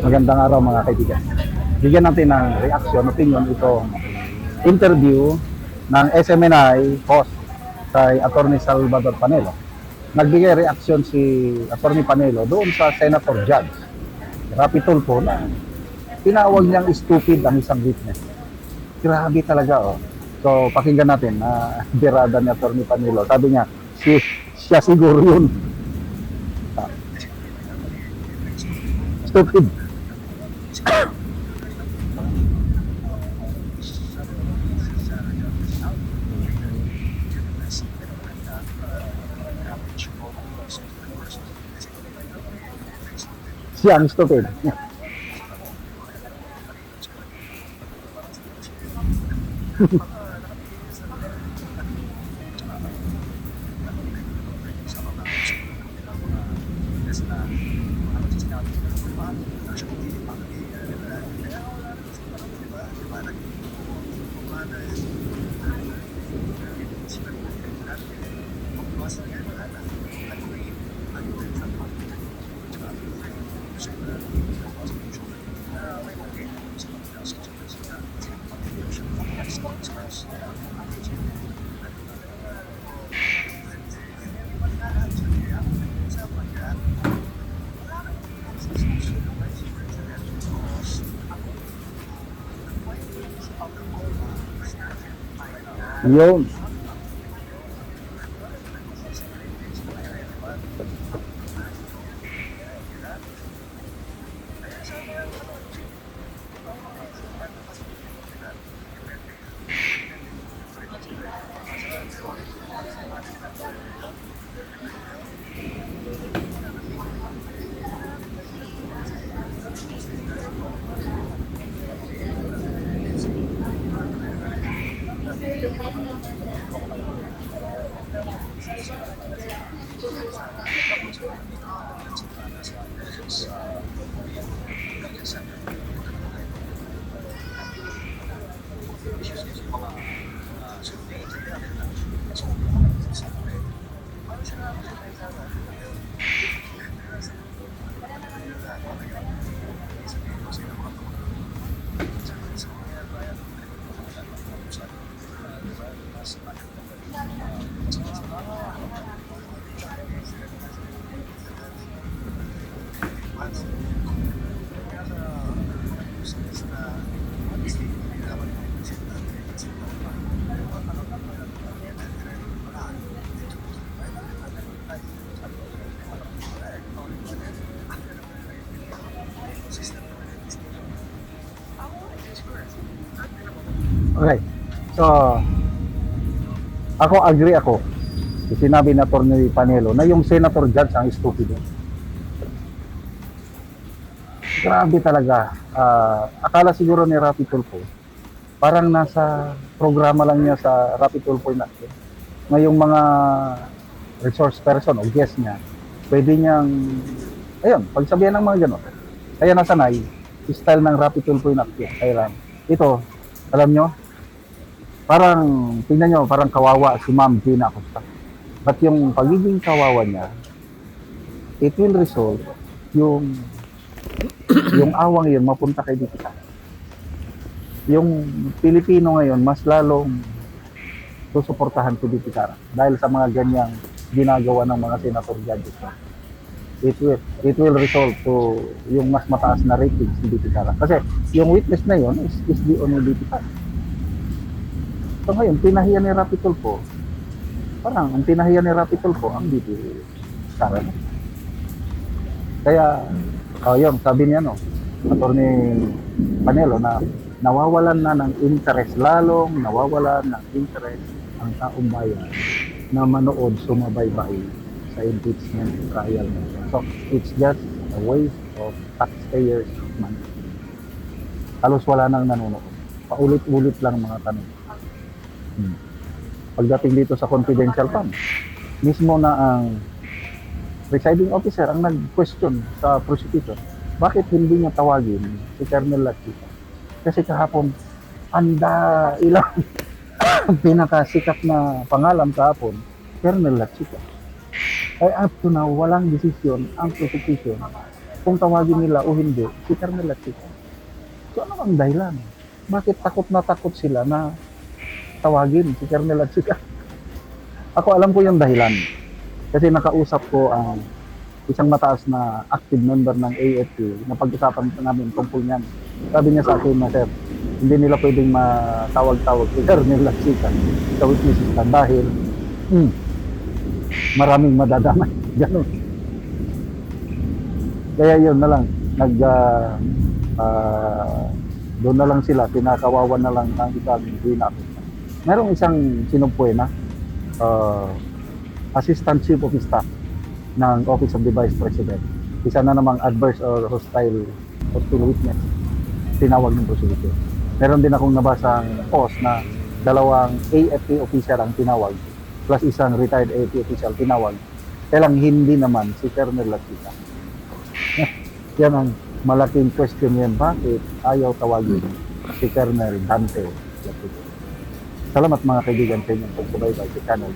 Magandang araw mga kaibigan. Bigyan natin ng reaction, opinion itong interview ng SMNI host kay Attorney Salvador Panelo. Nagbigay reaction si Attorney Panelo doon sa Senator Judge Rapi Tulfo na tinawag niyang stupid ang isang witness. Grabe talaga oh. So pakinggan natin na birada ni Attorney Panelo. Sabi niya, siya siguro yun. Stupid. Siya ang stupid. Yun. Okay. So, agree ako. Sinabi na Attorney Panelo na yung Senator Judge ang stupido. Grabe talaga. Akala siguro ni Rapi Tulfo, parang nasa programa lang niya sa Rapi Tulfo natin. Ngayong mga resource person o guest niya, pwede niyang, ayun, pagsabihan ng mga gano'n. Kaya nasanay, style ng Rapi Tulfo natin. Kaya lang, ito, alam nyo, parang, tingnan nyo, parang kawawa si Ma'am Gina Acosta. But yung pagiging kawawa niya, it will result yung awang yun mapunta kay Dikita. Yung Pilipino ngayon, mas lalong susuportahan si Dikita dahil sa mga ganyang ginagawa ng mga senator judges. It will result to yung mas mataas na rating si Dikita. Kasi yung witness na yun is the only Dikita. So ngayon, pinahiyan ni Rapi Tulfo, parang ang pinahiyan ni Rapi Tulfo ang Dikita. Kaya, yun, sabi niya, no, Attorney Panelo, na nawawalan na ng interest, lalong nawawalan ng interest ang taong bayan na manood, sumabaybay sa impeachment trial. So, it's just a waste of taxpayers' money. Halos wala nang nanonood. Paulit-ulit lang mga tanong. Pagdating dito sa confidential fund, mismo na ang presiding officer ang nag-question sa prosecutor, bakit hindi niya tawagin si Colonel Lachica? Kasi kahapon, ilang pinakasikat na pangalan kahapon, Colonel Lachica. Ay up to now, walang desisyon ang prosecution kung tawagin nila o hindi, si Colonel Lachica. So ano ang dahilan? Bakit takot na takot sila na tawagin si Colonel Lachica? Ako alam ko yung dahilan. Kasi nakausap ko ang isang mataas na active member ng AFP na pag-usapan namin tungkol niyan. Sabi niya sa akin na, sir, hindi nila pwedeng matawag-tawag si Colonel Lachica sa witness stand dahil maraming madadamay. Ganun. Kaya yun na lang, doon na lang sila, pinakawawan na lang ang isang ginapit. Merong isang sinumpuy na Assistant Chief of Staff ng Office of the Vice President. Isa na namang adverse or hostile witness. Tinawag ng prosecutor. Meron din akong nabasang post na dalawang AFP official ang tinawag plus isang retired AFP official tinawag. Kaya lang hindi naman si Colonel Lachica. Yan ang malaking question yan. Bakit ayaw tawagin si Colonel Dante Lachica? Salamat mga kaibigan sa inyong pagsubaybay sa channel.